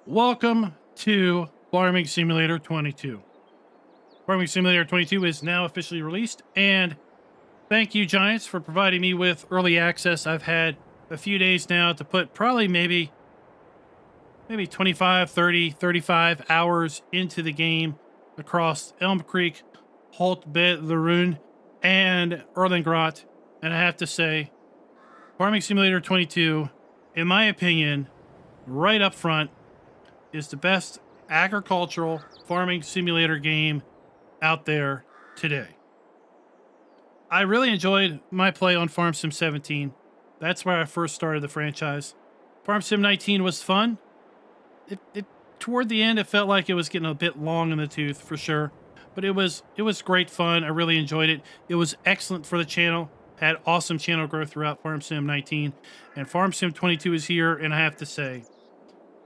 Welcome to Farming Simulator 22. Farming Simulator 22 is now officially released, and thank you, Giants, for providing me with early access. I've had a few days now to put probably maybe 25, 30, 35 hours into the game across Elm Creek, Holtbit, Larun, and Erlengrot. And I have to say, Farming Simulator 22, in my opinion, right up front, is the best agricultural farming simulator game out there today. I really enjoyed my play on Farm Sim 17. That's where I first started the franchise. Farm Sim 19 was fun. It toward the end, it felt like it was getting a bit long in the tooth for sure, but it was great fun. I really enjoyed it. It was excellent for the channel. Had awesome channel growth throughout Farm Sim 19, and Farm Sim 22 is here, and I have to say,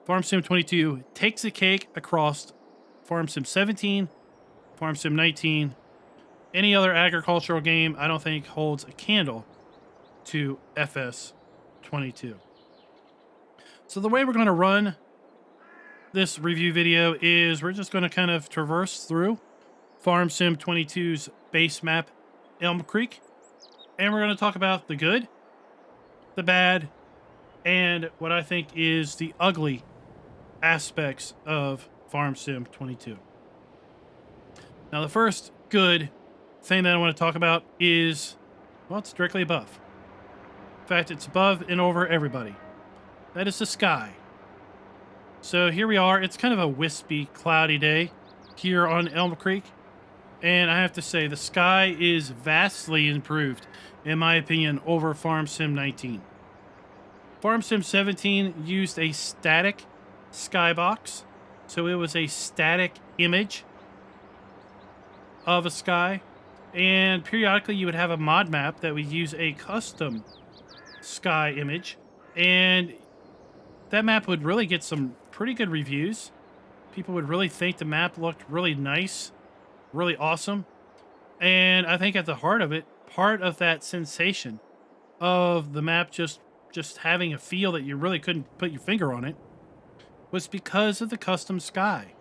Farm Sim 22 takes a cake across Farm Sim 17, Farm Sim 19. Any other agricultural game, I don't think, holds a candle to FS 22. So the way we're going to run this review video is we're just going to kind of traverse through Farm Sim 22's base map, Elm Creek, and we're going to talk about the good, the bad, and what I think is the ugly aspects of Farm Sim 22. Now, the first good thing that I want to talk about is, well, it's directly above. In fact, it's above and over everybody. That is the sky. So here we are. It's kind of a wispy, cloudy day here on Elm Creek. And I have to say, the sky is vastly improved, in my opinion, over Farm Sim 19. Farm Sim 17 used a static skybox, so it was a static image of a sky, and periodically you would have a mod map that would use a custom sky image, and that map would really get some pretty good reviews. People would really think the map looked really nice, really awesome, and I think at the heart of it, part of that sensation of the map just having a feel that you really couldn't put your finger on it was because of the custom sky.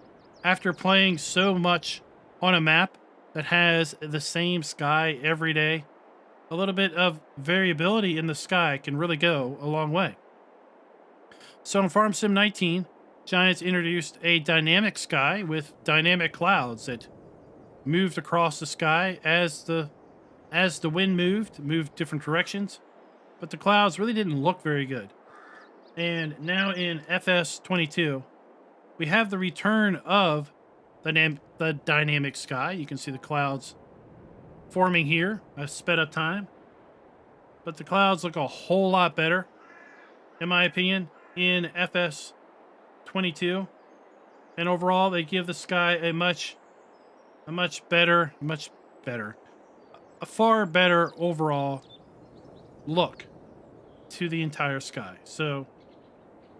After playing so much on a map that has the same sky every day, a little bit of variability in the sky can really go a long way. So in Farm Sim 19, Giants introduced a dynamic sky with dynamic clouds that moved across the sky as the wind moved different directions, but the clouds really didn't look very good. And now in FS22, we have the return of the dynamic sky. You can see the clouds forming here. I've sped up time. But the clouds look a whole lot better, in my opinion, in FS22. And overall, they give the sky a far better overall look to the entire sky. So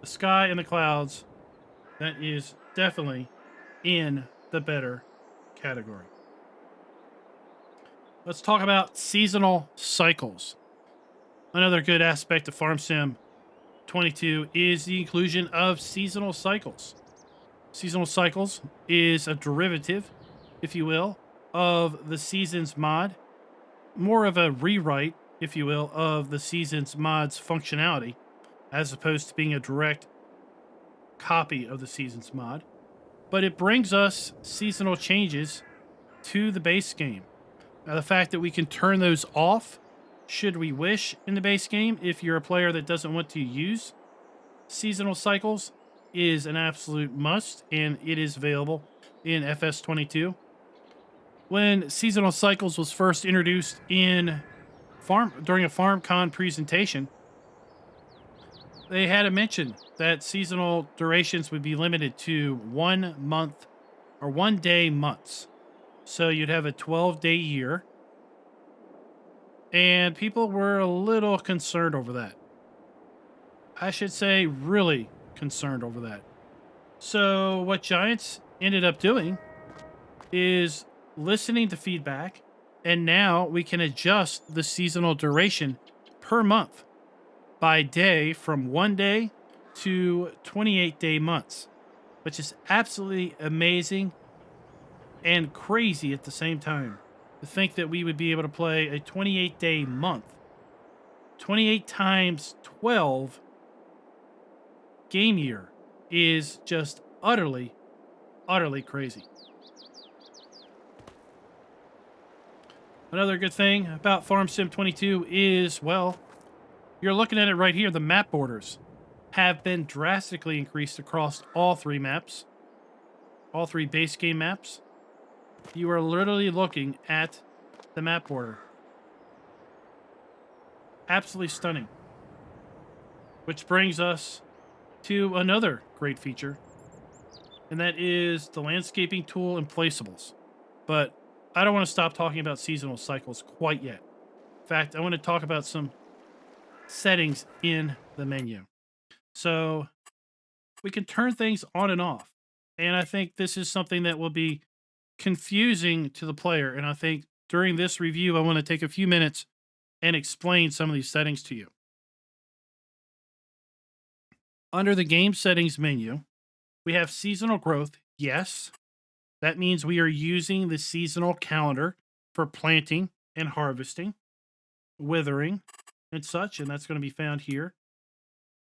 the sky and the clouds, that is definitely in the better category. Let's talk about seasonal cycles. Another good aspect of Farm Sim 22 is the inclusion of seasonal cycles. Seasonal cycles is a derivative, if you will, of the Seasons mod. More of a rewrite, if you will, of the Seasons mod's functionality, as opposed to being a direct copy of the Seasons mod. But it brings us seasonal changes to the base game. Now, the fact that we can turn those off, should we wish, in the base game, if you're a player that doesn't want to use seasonal cycles, is an absolute must, and it is available in FS22. When seasonal cycles was first introduced during a FarmCon presentation, they had a mention that seasonal durations would be limited to 1 month or 1 day months. So you'd have a 12-day year. And people were a little concerned over that. I should say really concerned over that. So what Giants ended up doing is listening to feedback, and now we can adjust the seasonal duration per month by day from 1 day to 28-day months. which is absolutely amazing and crazy at the same time. To think that we would be able to play a 28-day month, 28 times 12 game year is just utterly, utterly crazy. Another good thing about Farm Sim 22 is, well, you're looking at it right here. The map borders have been drastically increased across all three maps, all three base game maps. You are literally looking at the map border. Absolutely stunning. Which brings us to another great feature, and that is the landscaping tool and placeables. But I don't want to stop talking about seasonal cycles quite yet. In fact, I want to talk about some settings in the menu. So we can turn things on and off. And I think this is something that will be confusing to the player. And I think during this review, I want to take a few minutes and explain some of these settings to you. Under the game settings menu, we have seasonal growth. Yes, that means we are using the seasonal calendar for planting and harvesting, withering, and such. And that's going to be found here.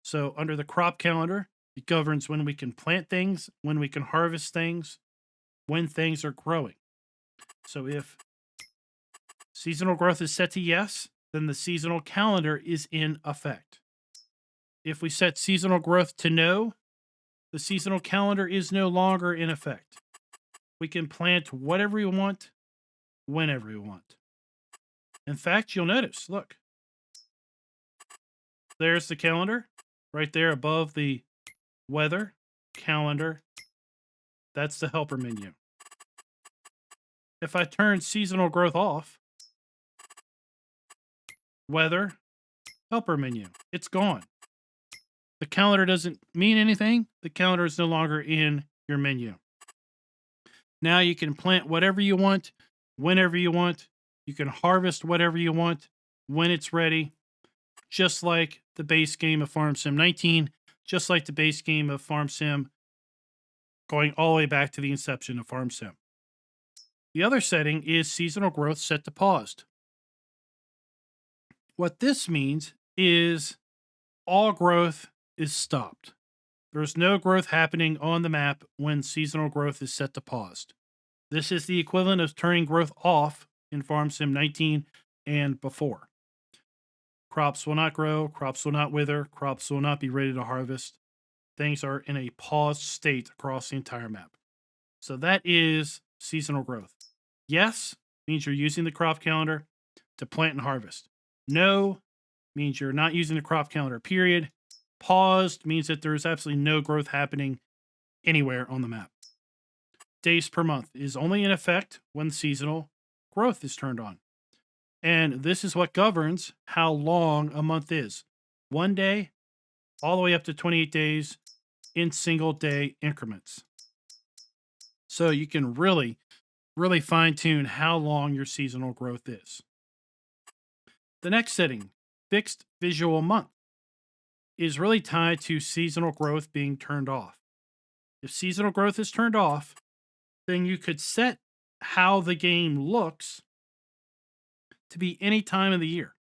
So under the crop calendar, it governs when we can plant things, when we can harvest things, when things are growing. So if seasonal growth is set to yes, then the seasonal calendar is in effect. If we set seasonal growth to no, the seasonal calendar is no longer in effect. We can plant whatever we want, whenever we want. In fact, you'll notice, look, there's the calendar right there above the weather calendar. That's the helper menu. If I turn seasonal growth off, weather, helper menu, it's gone. The calendar doesn't mean anything. The calendar is no longer in your menu. Now you can plant whatever you want, whenever you want. You can harvest whatever you want when it's ready, just like the base game of Farm Sim 19, just like the base game of Farm Sim going all the way back to the inception of Farm Sim. The other setting is seasonal growth set to paused. What this means is all growth is stopped. There's no growth happening on the map when seasonal growth is set to paused. This is the equivalent of turning growth off in Farm Sim 19 and before. Crops will not grow, crops will not wither, crops will not be ready to harvest. Things are in a paused state across the entire map. So that is seasonal growth. Yes means you're using the crop calendar to plant and harvest. No means you're not using the crop calendar, period. Paused means that there's absolutely no growth happening anywhere on the map. Days per month is only in effect when seasonal growth is turned on. And this is what governs how long a month is. 1 day, all the way up to 28 days in single day increments. So you can really fine tune how long your seasonal growth is. The next setting, fixed visual month, is really tied to seasonal growth being turned off. If seasonal growth is turned off, then you could set how the game looks to be any time of the year.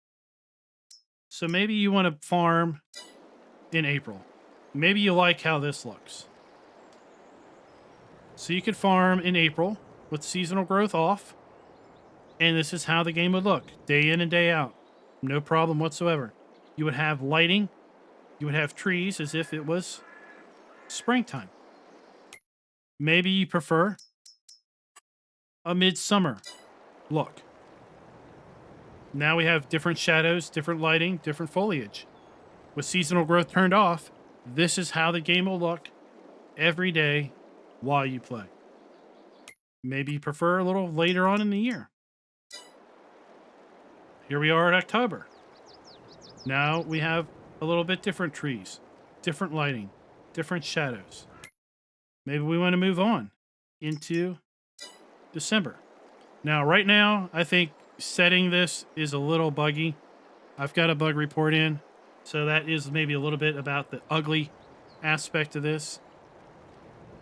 So maybe you want to farm in April. Maybe you like how this looks. So you could farm in April with seasonal growth off, and this is how the game would look day in and day out. No problem whatsoever. You would have lighting. You would have trees as if it was springtime. Maybe you prefer a midsummer look. Now we have different shadows, different lighting, different foliage. With seasonal growth turned off, this is how the game will look every day while you play. Maybe you prefer a little later on in the year. Here we are at October. Now we have a little bit different trees, different lighting, different shadows. Maybe we want to move on into December. Now, right now, I think setting this is a little buggy. I've got a bug report in, so that is maybe a little bit about the ugly aspect of this.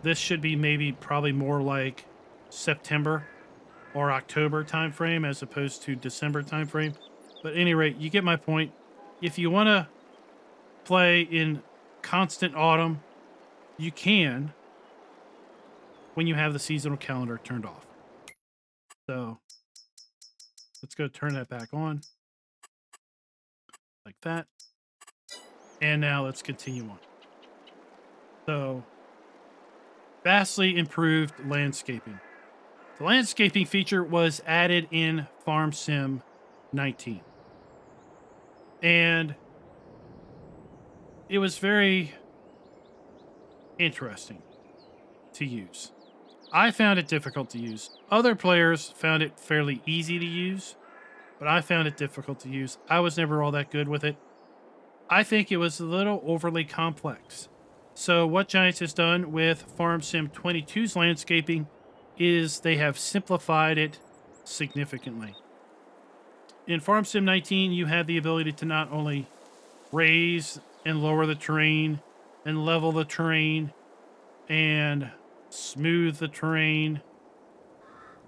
This should be maybe probably more like September or October timeframe as opposed to December timeframe. But at any rate, you get my point. If you want to play in constant autumn, you can when you have the seasonal calendar turned off. So let's go turn that back on like that. And now let's continue on. So vastly improved landscaping. The landscaping feature was added in Farm Sim 19. And it was very interesting to use. I found it difficult to use. Other players found it fairly easy to use, but I found it difficult to use. I was never all that good with it. I think it was a little overly complex. So what Giants has done with Farm Sim 22's landscaping is they have simplified it significantly. In Farm Sim 19, you have the ability to not only raise and lower the terrain and level the terrain and smooth the terrain.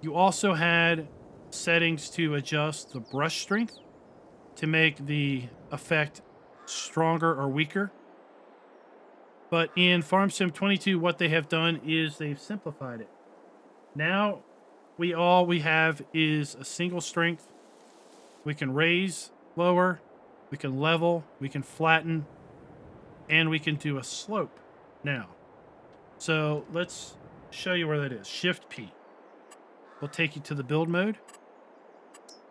You also had settings to adjust the brush strength to make the effect stronger or weaker. But in Farm Sim 22, what they have done is they've simplified it. Now, all we have is a single strength. We can raise, lower, we can level, we can flatten, and we can do a slope now. So let's show you where that is. Shift P will take you to the build mode.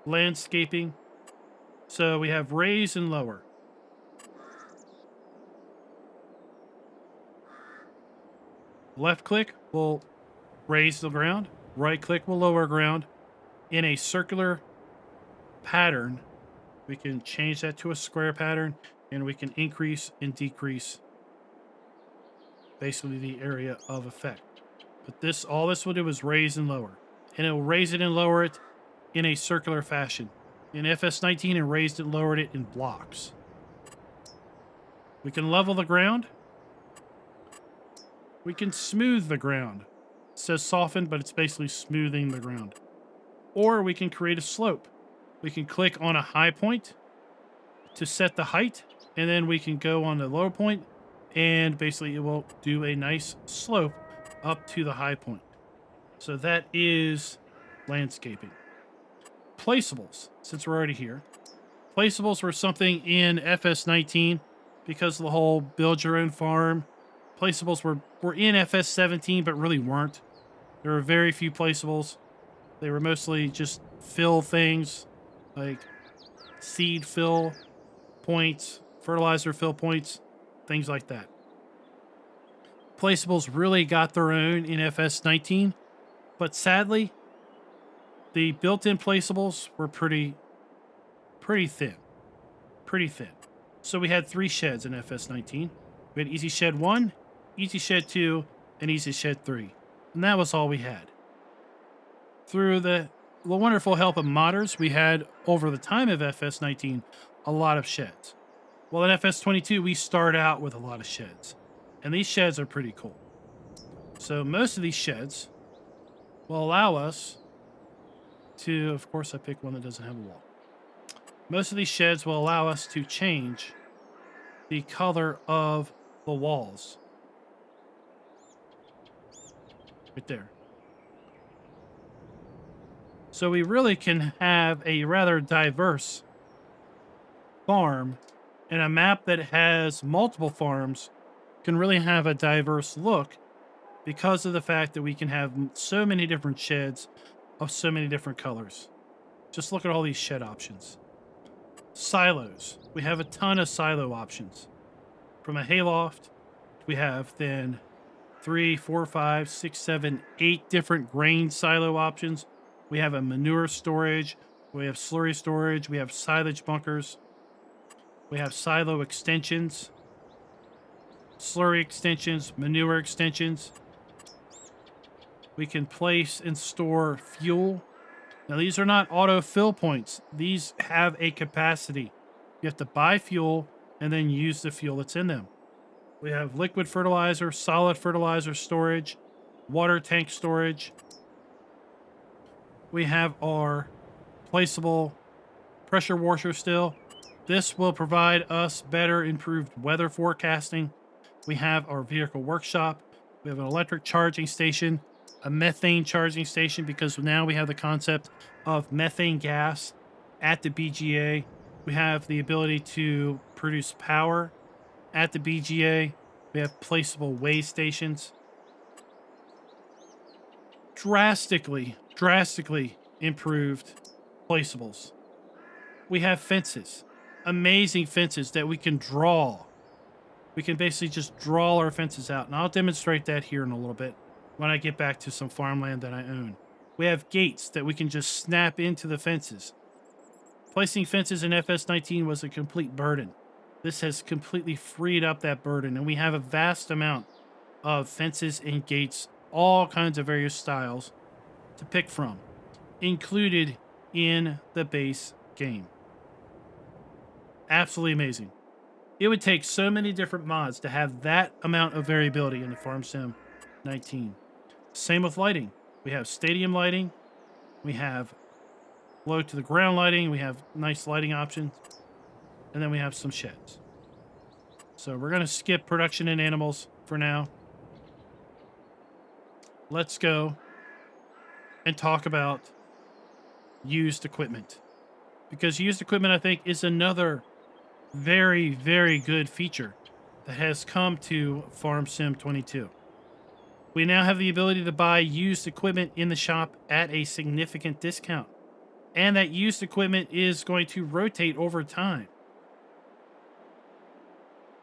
Landscaping. So we have raise and lower. Left click will raise the ground. Right click will lower ground. In a circular pattern, we can change that to a square pattern, and we can increase and decrease basically the area of effect. But all this will do is raise and lower. And it will raise it and lower it in a circular fashion. In FS19, it raised and lowered it in blocks. We can level the ground. We can smooth the ground. It says soften, but it's basically smoothing the ground. Or we can create a slope. We can click on a high point to set the height, and then we can go on the low point, and basically it will do a nice slope up to the high point. So that is landscaping. Placeables, since we're already here. Placeables were something in FS19 because of the whole build your own farm. Placeables were in FS17, but really weren't. There were very few placeables. They were mostly just fill things, like seed fill points, fertilizer fill points, things like that. Placeables really got their own in FS19, but sadly, the built-in placeables were pretty thin. Pretty thin. So we had 3 sheds in FS19. We had Easy Shed 1, Easy Shed 2, and Easy Shed 3. And that was all we had. Through the wonderful help of modders, we had, over the time of FS19, a lot of sheds. Well, in FS22, we start out with a lot of sheds. And these sheds are pretty cool. So most of these sheds will allow us to, of course, I picked one that doesn't have a wall. Most of these sheds will allow us to change the color of the walls. Right there. So we really can have a rather diverse farm, and a map that has multiple farms can really have a diverse look because of the fact that we can have so many different sheds of so many different colors. Just look at all these shed options. Silos. We have a ton of silo options. From a hayloft, we have then 3, 4, 5, 6, 7, 8 different grain silo options. We have a manure storage. We have slurry storage. We have silage bunkers. We have silo extensions, slurry extensions, manure extensions. We can place and store fuel. Now, these are not auto fill points. These have a capacity. You have to buy fuel and then use the fuel that's in them. We have liquid fertilizer, solid fertilizer storage, water tank storage. We have our placeable pressure washer still. This will provide us better improved weather forecasting. We have our vehicle workshop. We have an electric charging station, a methane charging station, because now we have the concept of methane gas at the BGA. We have the ability to produce power at the BGA. We have placeable weigh stations. Drastically improved placeables. We have fences, amazing fences that we can draw. We can basically just draw our fences out. And I'll demonstrate that here in a little bit when I get back to some farmland that I own. We have gates that we can just snap into the fences. Placing fences in FS19 was a complete burden. This has completely freed up that burden, and we have a vast amount of fences and gates, all kinds of various styles to pick from, included in the base game. Absolutely amazing. It would take so many different mods to have that amount of variability in the Farm Sim 19. Same with lighting. We have stadium lighting. We have low to the ground lighting. We have nice lighting options. And then we have some sheds. So we're going to skip production and animals for now. Let's go and talk about used equipment. Because used equipment, I think, is another very, very good feature that has come to Farm Sim 22. We now have the ability to buy used equipment in the shop at a significant discount. And that used equipment is going to rotate over time.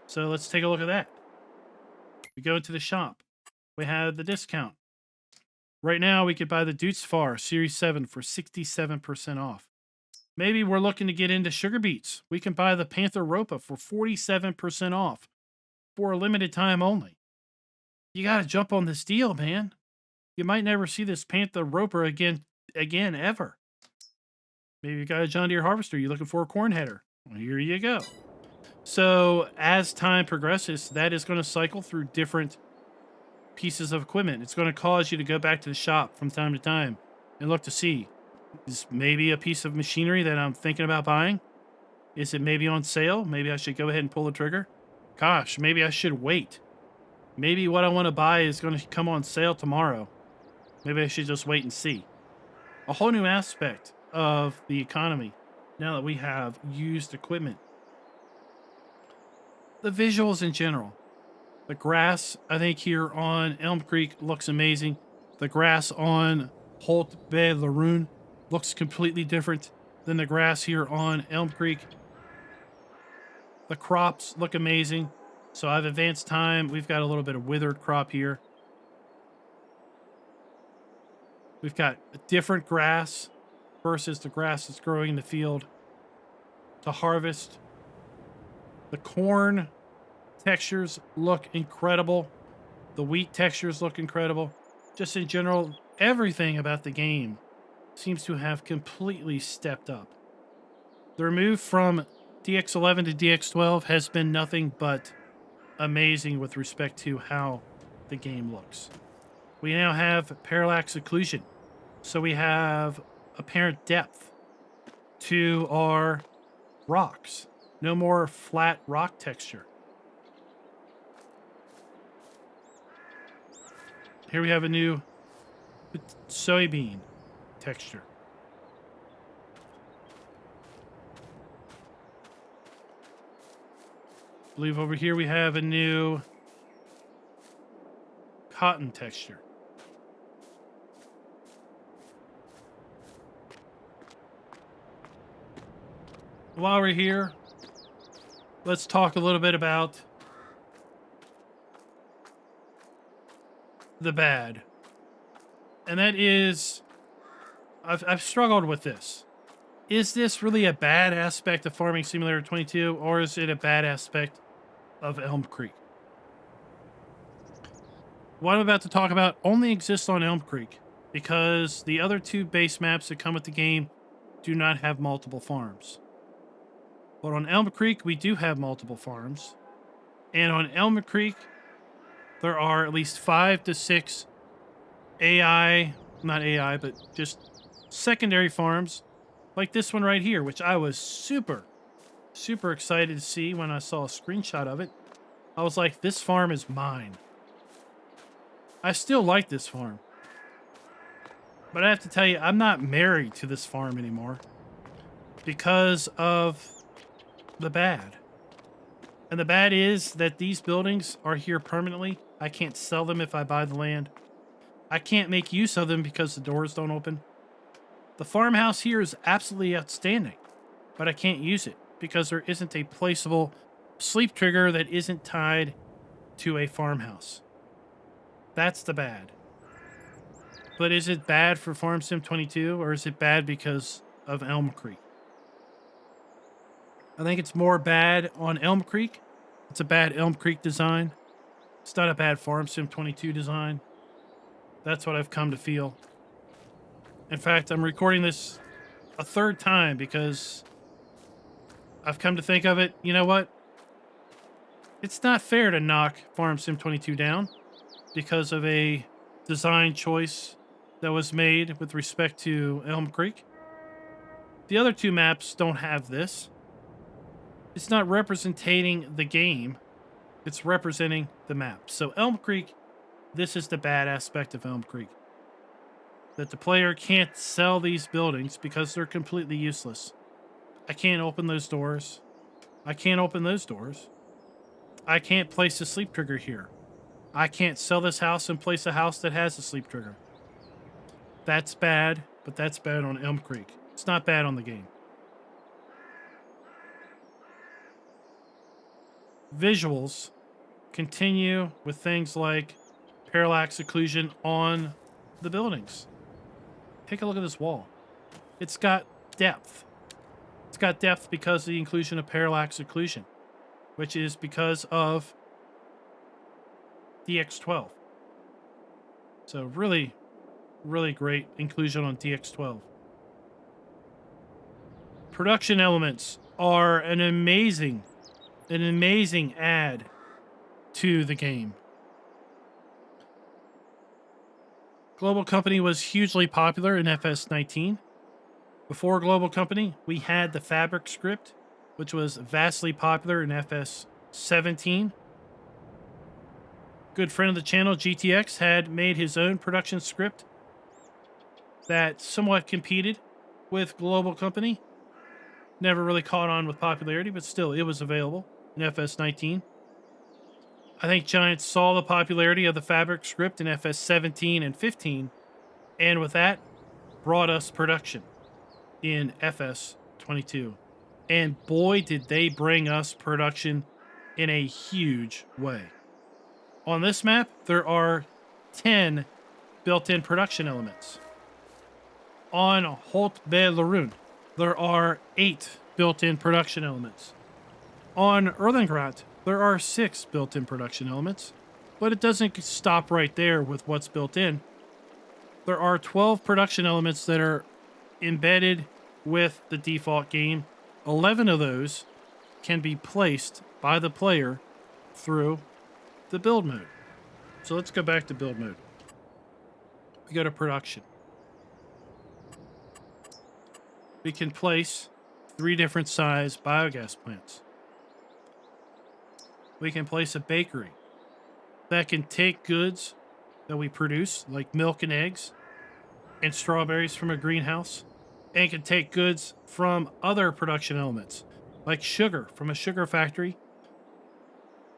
So let's take a look at that. We go into the shop. We have the discount. Right now, we could buy the Dutz Series 7 for 67% off. Maybe we're looking to get into sugar beets. We can buy the Panther Ropa for 47% off for a limited time only. You got to jump on this deal, man. You might never see this Panther Roper again ever. Maybe you got a John Deere harvester. You're looking for a corn header. Well, here you go. So as time progresses, that is going to cycle through different pieces of equipment. It's going to cause you to go back to the shop from time to time and look to see, is maybe a piece of machinery that I'm thinking about buying? Is it maybe on sale? Maybe I should go ahead and pull the trigger. Gosh, maybe I should wait. Maybe what I want to buy is going to come on sale tomorrow. Maybe I should just wait and see. A whole new aspect of the economy now that we have used equipment. The visuals in general. The grass, I think, here on Elm Creek looks amazing. The grass on Holt Bay Laroon looks completely different than the grass here on Elm Creek. The crops look amazing. So I've advanced time. We've got a little bit of withered crop here. We've got a different grass versus the grass that's growing in the field to harvest. The corn textures look incredible. The wheat textures look incredible. Just in general, everything about the game seems to have completely stepped up. The move from DX11 to DX12 has been nothing but amazing with respect to how the game looks. We now have parallax occlusion. So we have apparent depth to our rocks. No more flat rock texture. Here we have a new soybean texture. I believe over here we have a new cotton texture. While we're here, let's talk a little bit about the bad. And that is, I've struggled with this. Is this really a bad aspect of Farming Simulator 22, or is it a bad aspect of Elm Creek? What I'm about to talk about only exists on Elm Creek because the other two base maps that come with the game do not have multiple farms. But on Elm Creek, we do have multiple farms. And on Elm Creek, there are at least 5 to 6 AI, not AI, but just secondary farms like this one right here, which I was super excited to see when I saw a screenshot of it. I was like, this farm is mine. I still like this farm. But I have to tell you, I'm not married to this farm anymore because of the bad. And the bad is that these buildings are here permanently. I can't sell them if I buy the land. I can't make use of them because the doors don't open. The farmhouse here is absolutely outstanding, but I can't use it because there isn't a placeable sleep trigger that isn't tied to a farmhouse. That's the bad. But is it bad for Farm Sim 22 or is it bad because of Elm Creek? I think it's more bad on Elm Creek. It's a bad Elm Creek design. It's not a bad Farm Sim 22 design. That's what I've come to feel. In fact, I'm recording this a third time because I've come to think of it. You know what? It's not fair to knock Farm Sim 22 down because of a design choice that was made with respect to Elm Creek. The other two maps don't have this. It's not representing the game. It's representing the map. So Elm Creek, this is the bad aspect of Elm Creek. That the player can't sell these buildings because they're completely useless. I can't open those doors. I can't open those doors. I can't place a sleep trigger here. I can't sell this house and place a house that has a sleep trigger. That's bad, but that's bad on Elm Creek. It's not bad on the game. Visuals continue with things like parallax occlusion on the buildings. Take a look at this wall. It's got depth. It's got depth because of the inclusion of parallax occlusion, which is because of DX12. So really great inclusion on DX12. Production elements are an amazing add to the game. Global Company was hugely popular in FS19. Before Global Company, we had the Fabric script, which was vastly popular in FS17. Good friend of the channel, GTX, had made his own production script that somewhat competed with Global Company. Never really caught on with popularity, but still, it was available in FS19. I think Giant saw the popularity of the Fabric script in FS17 and 15, and with that, brought us production in FS22. And boy, did they bring us production in a huge way. On this map, there are 10 built-in production elements. On Haute-Belle-Lorune, there are 8 built-in production elements. On Erlengrad, there are 6 built-in production elements, but it doesn't stop right there with what's built in. There are 12 production elements that are embedded with the default game. 11 of those can be placed by the player through the build mode. So let's go back to build mode. We go to production. We can place 3 different size biogas plants. We can place a bakery that can take goods that we produce, like milk and eggs, and strawberries from a greenhouse, and can take goods from other production elements, like sugar from a sugar factory,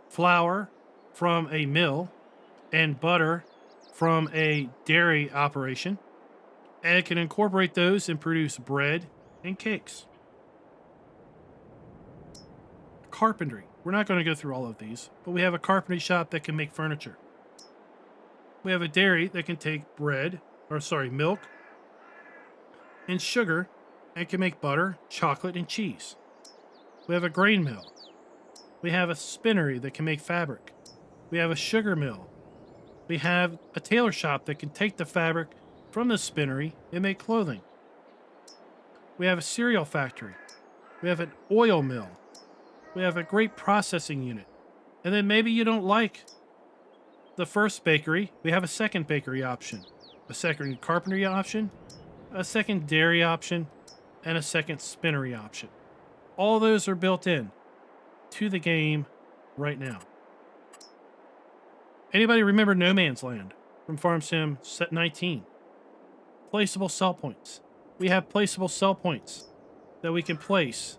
flour from a mill, and butter from a dairy operation, and can incorporate those and produce bread and cakes. Carpentry. We're not going to go through all of these, but we have a carpentry shop that can make furniture. We have a dairy that can take milk and sugar and can make butter, chocolate, and cheese. We have a grain mill. We have a spinnery that can make fabric. We have a sugar mill. We have a tailor shop that can take the fabric from the spinnery and make clothing. We have a cereal factory. We have an oil mill. We have a great processing unit. And then maybe you don't like the first bakery. We have a second bakery option, a second carpentry option, a second dairy option, and a second spinnery option. All those are built in to the game right now. Anybody remember No Man's Land from Farm Sim Set 19? Placeable sell points. We have placeable sell points that we can place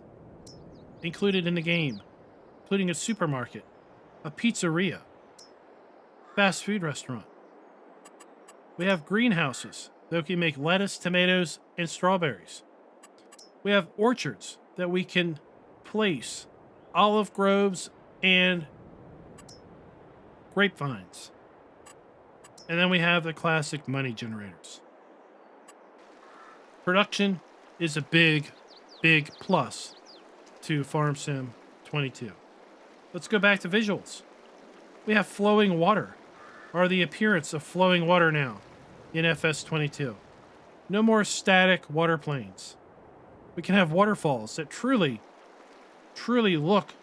included in the game, including a supermarket, a pizzeria, fast food restaurant. We have greenhouses that can make lettuce, tomatoes, and strawberries. We have orchards that we can place olive groves and grapevines. And then we have the classic money generators. Production is a big, big plus to Farm Sim 22. Let's go back to visuals. We have flowing water, or the appearance of flowing water now in FS22. No more static water planes. We can have waterfalls that truly, truly look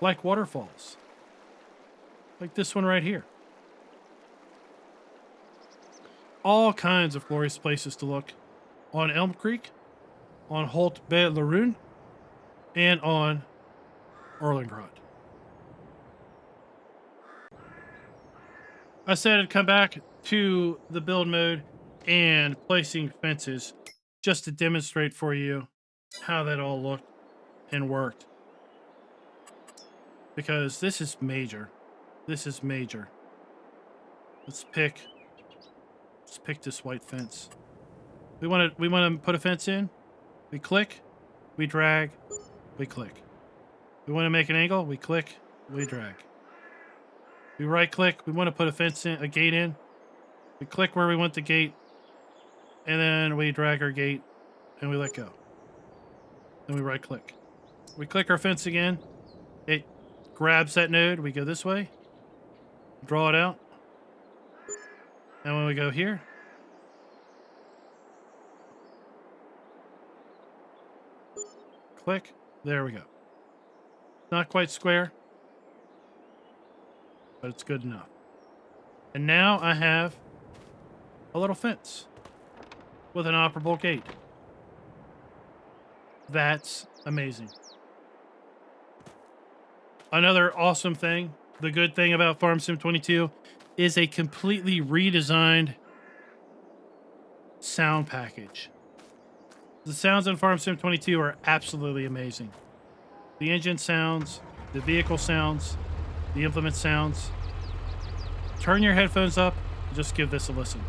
like waterfalls. Like this one right here. All kinds of glorious places to look on Elm Creek, on Holt Bay Laroon, and on Erlengrad. I said I'd come back to the build mode and placing fences just to demonstrate for you how that all looked and worked. Because this is major. This is major. Let's pick this white fence. We want to put a fence in. We click, we drag, we click. We want to make an angle, we click, we drag. We right click, we want to put a fence in, a gate in. We click where we want the gate, and then we drag our gate and we let go. Then we right click. We click our fence again. It grabs that node, we go this way, draw it out. And when we go here, click, there we go. Not quite square, but it's good enough. And now I have a little fence with an operable gate. That's amazing. Another awesome thing, the good thing about Farm Sim 22 is a completely redesigned sound package. The sounds in Farm Sim 22 are absolutely amazing. The engine sounds, the vehicle sounds, the implement sounds. Turn your headphones up and just give this a listen.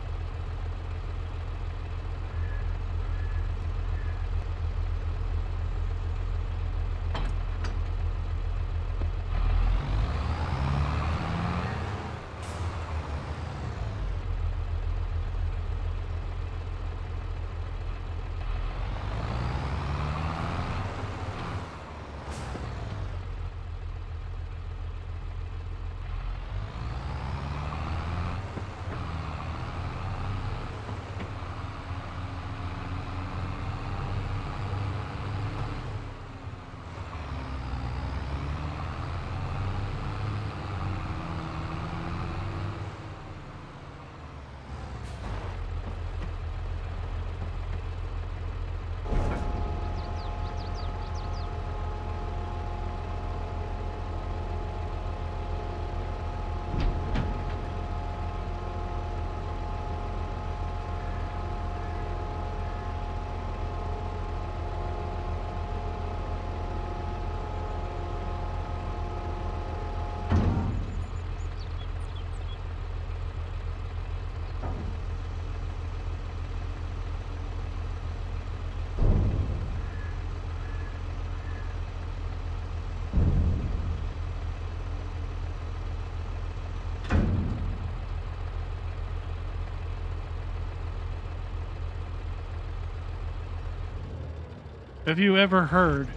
Have you ever heard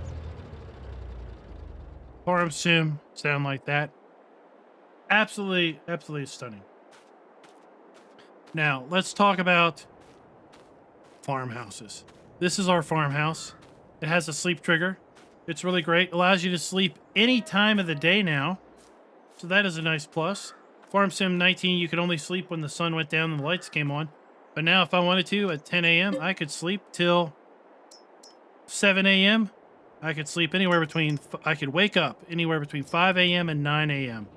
Farm Sim sound like that? Absolutely, absolutely stunning. Now, let's talk about farmhouses. This is our farmhouse. It has a sleep trigger. It's really great. Allows you to sleep any time of the day now. So that is a nice plus. Farm Sim 19, you could only sleep when the sun went down and the lights came on. But now if I wanted to at 10 a.m., I could sleep till 7 a.m. I could sleep anywhere between, I could wake up anywhere between 5 a.m. and 9 a.m.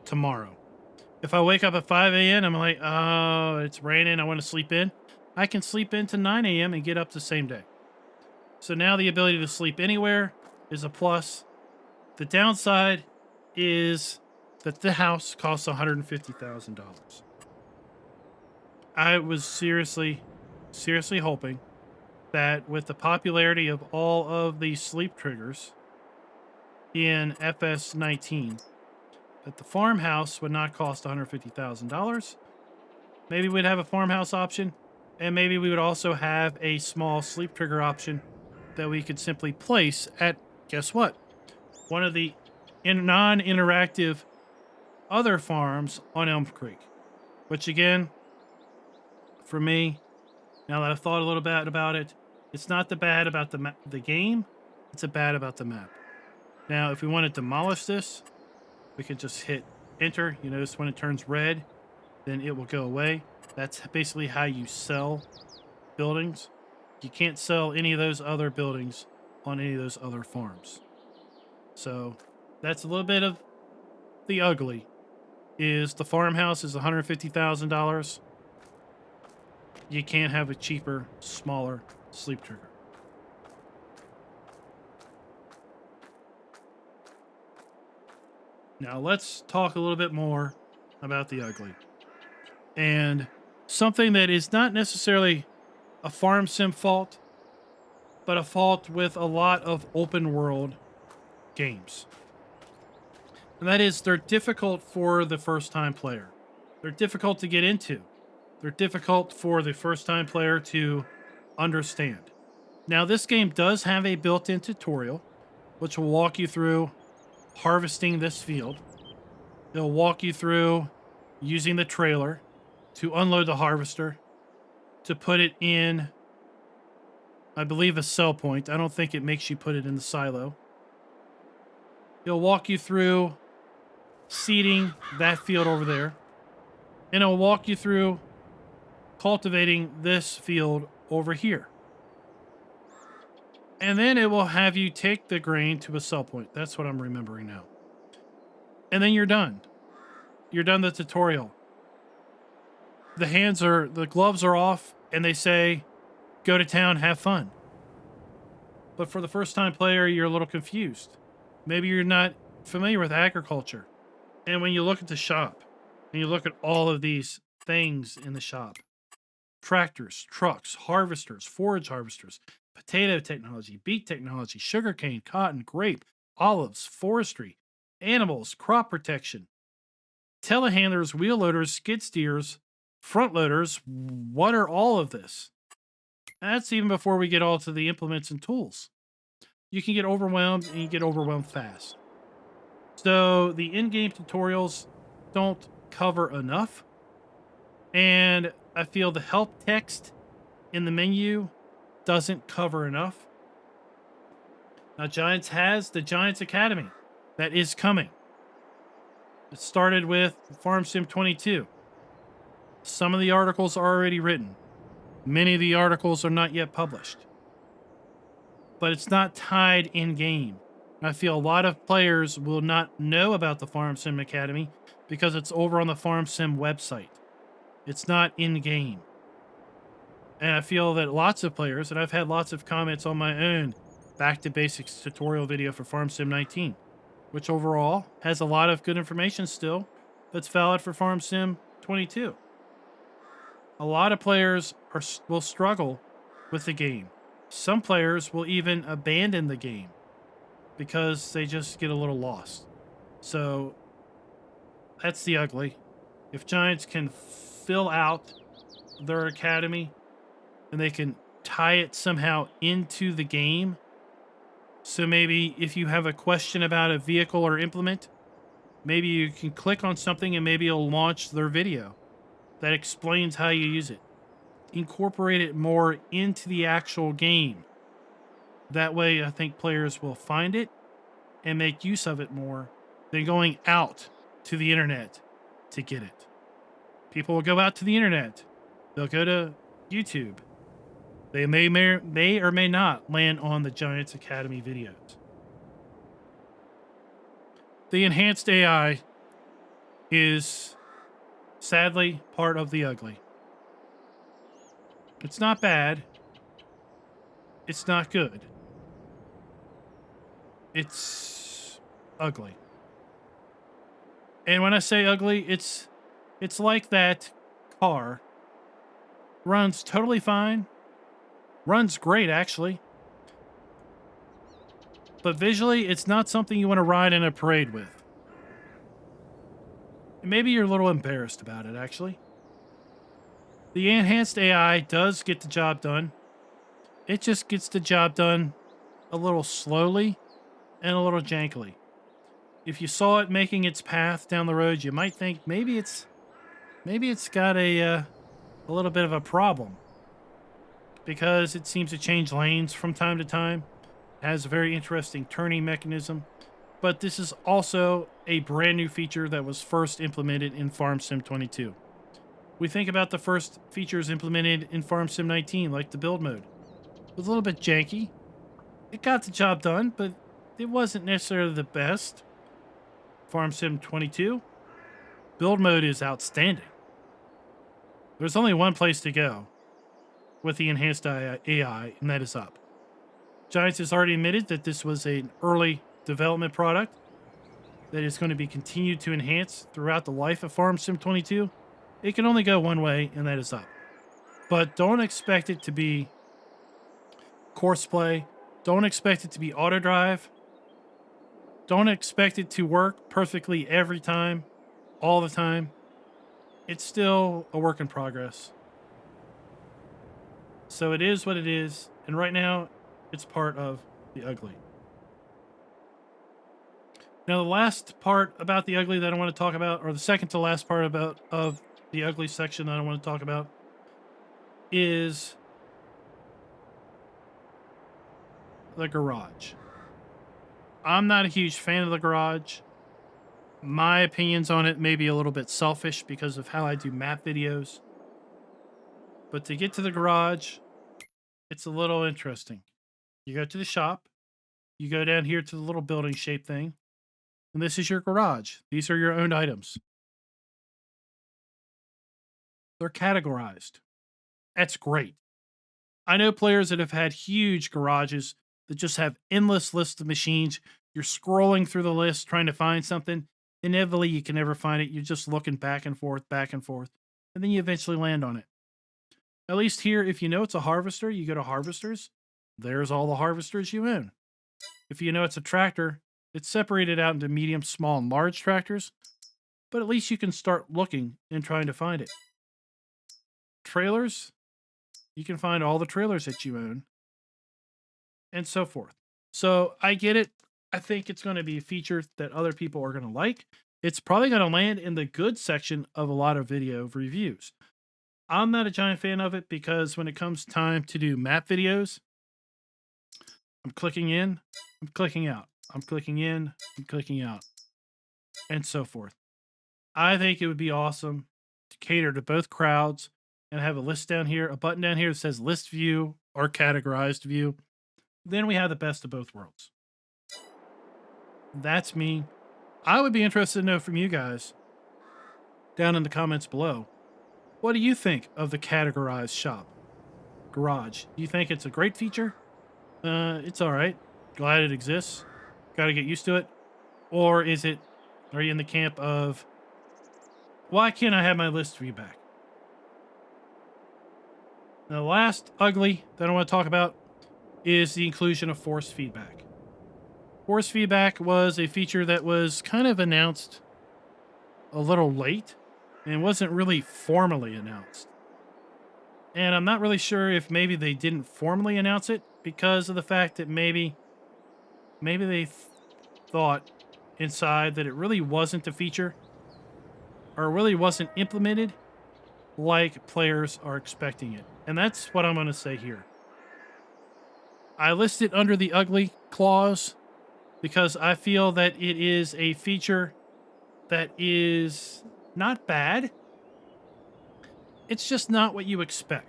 tomorrow. If I wake up at 5 a.m., I'm like, oh, it's raining, I want to sleep in. I can sleep into 9 a.m. and get up the same day. So now the ability to sleep anywhere is a plus. The downside is that the house costs $150,000. I was seriously hoping that with the popularity of all of these sleep triggers in FS 19, that the farmhouse would not cost $150,000. Maybe we'd have a farmhouse option, and maybe we would also have a small sleep trigger option that we could simply place at, guess what? One of the non-interactive other farms on Elm Creek. Which again, for me, now that I've thought a little bit about it, it's not the bad about the game, it's a bad about the map. Now, if we want to demolish this, we can just hit enter. You notice when it turns red, then it will go away. That's basically how you sell buildings. You can't sell any of those other buildings on any of those other farms. So that's a little bit of the ugly. Is the farmhouse is $150,000. You can't have a cheaper, smaller sleep trigger. Now let's talk a little bit more about the ugly. And something that is not necessarily a farm sim fault, but a fault with a lot of open world games. And that is they're difficult for the first time player. They're difficult to get into. They're difficult for the first time player to understand. Now, this game does have a built-in tutorial, which will walk you through harvesting this field. It'll walk you through using the trailer to unload the harvester, to put it in, I believe, a sell point. I don't think it makes you put it in the silo. It'll walk you through seeding that field over there. And it'll walk you through cultivating this field over here. And then it will have you take the grain to a sell point. That's what I'm remembering now. And then you're done. You're done the tutorial. The gloves are off, and they say, go to town, have fun. But for the first time player, you're a little confused. Maybe you're not familiar with agriculture. And when you look at the shop, and you look at all of these things in the shop, tractors, trucks, harvesters, forage harvesters, potato technology, beet technology, sugarcane, cotton, grape, olives, forestry, animals, crop protection, telehandlers, wheel loaders, skid steers, front loaders. What are all of this? And that's even before we get all to the implements and tools. You can get overwhelmed, and you get overwhelmed fast. So the in-game tutorials don't cover enough. And I feel the help text in the menu doesn't cover enough. Now, Giants has the Giants Academy that is coming. It started with Farm Sim 22. Some of the articles are already written. Many of the articles are not yet published. But it's not tied in-game. I feel a lot of players will not know about the Farm Sim Academy because it's over on the Farm Sim website. It's not in-game. And I feel that lots of players, and I've had lots of comments on my own Back to Basics tutorial video for Farm Sim 19, which overall has a lot of good information still that's valid for Farm Sim 22. A lot of players will struggle with the game. Some players will even abandon the game because they just get a little lost. So that's the ugly. If Giants can fill out their academy and they can tie it somehow into the game, so maybe if you have a question about a vehicle or implement, maybe you can click on something and maybe it'll launch their video that explains how you use it. Incorporate it more into the actual game. That way, I think players will find it and make use of it more than going out to the internet to get it. People will go out to the internet. They'll go to YouTube. They may or may not land on the Giants Academy videos. The enhanced AI is sadly part of the ugly. It's not bad. It's not good. It's ugly. And when I say ugly, it's like that car runs totally fine. Runs great actually. But visually, it's not something you want to ride in a parade with. And maybe you're a little embarrassed about it actually. The enhanced AI does get the job done. It just gets the job done a little slowly and a little jankily. If you saw it making its path down the road, you might think maybe it's got a little bit of a problem because it seems to change lanes from time to time. It has a very interesting turning mechanism, but this is also a brand new feature that was first implemented in Farm Sim 22. We think about the first features implemented in Farm Sim 19, like the build mode. It was a little bit janky. It got the job done, but it wasn't necessarily the best. Farm Sim 22, build mode is outstanding. There's only one place to go with the enhanced AI, and that is up. Giants has already admitted that this was an early development product that is going to be continued to enhance throughout the life of Farm Sim 22. It can only go one way, and that is up. But don't expect it to be course play. Don't expect it to be auto drive. Don't expect it to work perfectly every time, all the time. It's still a work in progress. So it is what it is. And right now, it's part of the ugly. Now, the last part about the ugly that I want to talk about, or the second to last part of the ugly section that I want to talk about, is the garage. I'm not a huge fan of the garage. My opinions on it may be a little bit selfish because of how I do map videos. But to get to the garage, it's a little interesting. You go to the shop, you go down here to the little building shape thing, and this is your garage. These are your owned items. They're categorized. That's great. I know players that have had huge garages that just have endless lists of machines. You're scrolling through the list trying to find something. Inevitably, you can never find it. You're just looking back and forth, and then you eventually land on it. At least here, if you know it's a harvester, you go to harvesters. There's all the harvesters you own. If you know it's a tractor, it's separated out into medium, small, and large tractors, but at least you can start looking and trying to find it. Trailers, you can find all the trailers that you own, and so forth. So I get it. I think it's going to be a feature that other people are going to like. It's probably going to land in the good section of a lot of video reviews. I'm not a giant fan of it because when it comes time to do map videos, I'm clicking in, I'm clicking out, I'm clicking in, I'm clicking out, and so forth. I think it would be awesome to cater to both crowds and have a list down here, a button down here that says list view or categorized view. Then we have the best of both worlds. That's me. I would be interested to know from you guys down in the comments below. What do you think of the categorized shop garage? Do you think it's a great feature? It's all right. Glad it exists. Got to get used to it. Or are you in the camp of, why can't I have my list view back? Now, the last ugly that I want to talk about is the inclusion of force feedback. Force feedback was a feature that was kind of announced a little late and wasn't really formally announced. And I'm not really sure if maybe they didn't formally announce it because of the fact that maybe they thought inside that it really wasn't a feature or really wasn't implemented like players are expecting it. And that's what I'm going to say here. I list it under the ugly clause because I feel that it is a feature that is not bad. It's just not what you expect.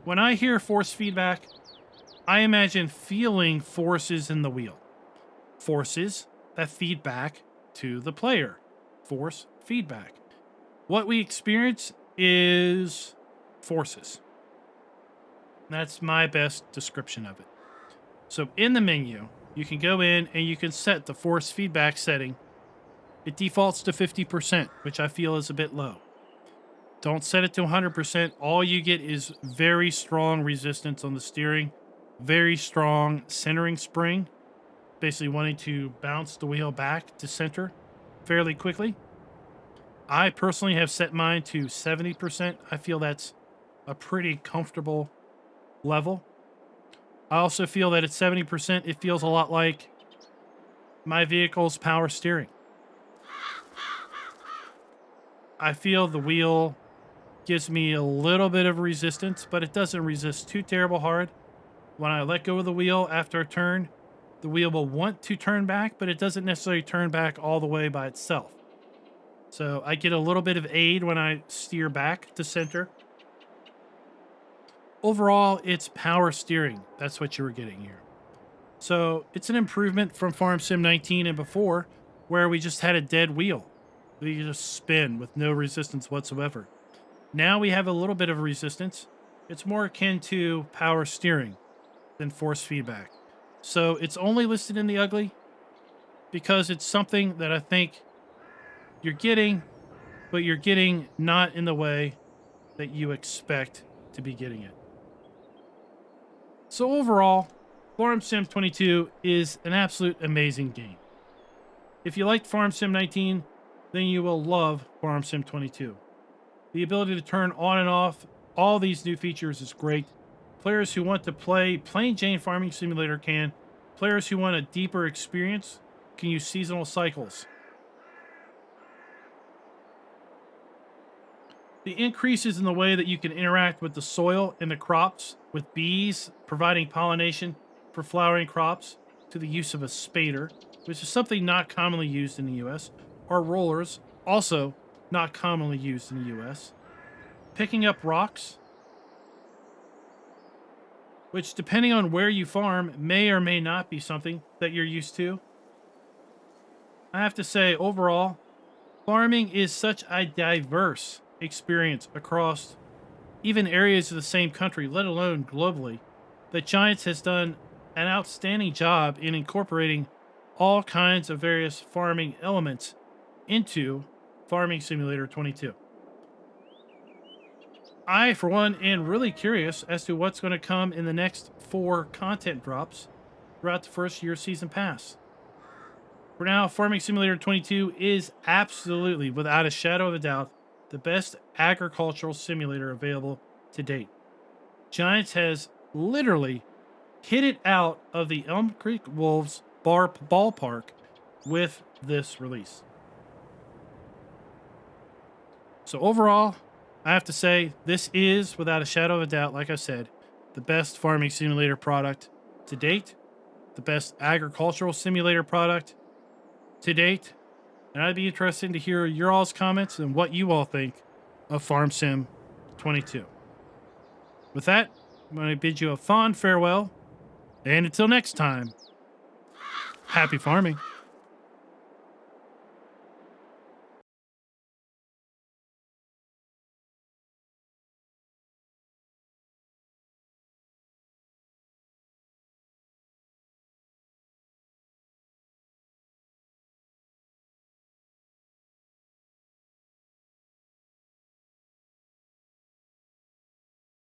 When I hear force feedback, I imagine feeling forces in the wheel. Forces that feed back to the player. Force feedback. What we experience is forces. That's my best description of it. So in the menu, you can go in and you can set the force feedback setting. It defaults to 50%, which I feel is a bit low. Don't set it to 100%. All you get is very strong resistance on the steering, very strong centering spring, basically wanting to bounce the wheel back to center fairly quickly. I personally have set mine to 70%. I feel that's a pretty comfortable level. I also feel that at 70%, it feels a lot like my vehicle's power steering. I feel the wheel gives me a little bit of resistance, but it doesn't resist too terrible hard. When I let go of the wheel after a turn, the wheel will want to turn back, but it doesn't necessarily turn back all the way by itself. So I get a little bit of aid when I steer back to center. Overall, it's power steering. That's what you were getting here. So it's an improvement from Farm Sim 19 and before, where we just had a dead wheel. We could just spin with no resistance whatsoever. Now we have a little bit of resistance. It's more akin to power steering than force feedback. So it's only listed in the ugly because it's something that I think you're getting, but you're getting not in the way that you expect to be getting it. So overall, Farm Sim 22 is an absolute amazing game. If you liked Farm Sim 19, then you will love Farm Sim 22. The ability to turn on and off all these new features is great. Players who want to play plain Jane Farming Simulator can. Players who want a deeper experience can use seasonal cycles. The increases in the way that you can interact with the soil and the crops, with bees providing pollination for flowering crops, to the use of a spader, which is something not commonly used in the US, or rollers, also not commonly used in the US. Picking up rocks, which depending on where you farm may or may not be something that you're used to. I have to say, overall, farming is such a diverse experience across even areas of the same country, let alone globally, that Giants has done an outstanding job in incorporating all kinds of various farming elements into Farming Simulator 22. I, for one, am really curious as to what's going to come in the next 4 content drops throughout the first year season pass. For now, Farming Simulator 22 is absolutely, without a shadow of a doubt, the best agricultural simulator available to date. Giants has literally hit it out of the Elm Creek Wolves ballpark with this release. So overall, I have to say this is, without a shadow of a doubt, like I said, the best farming simulator product to date, the best agricultural simulator product to date, and I'd be interested to hear your all's comments and what you all think of Farm Sim 22. With that, I'm going to bid you a fond farewell, and until next time, happy farming.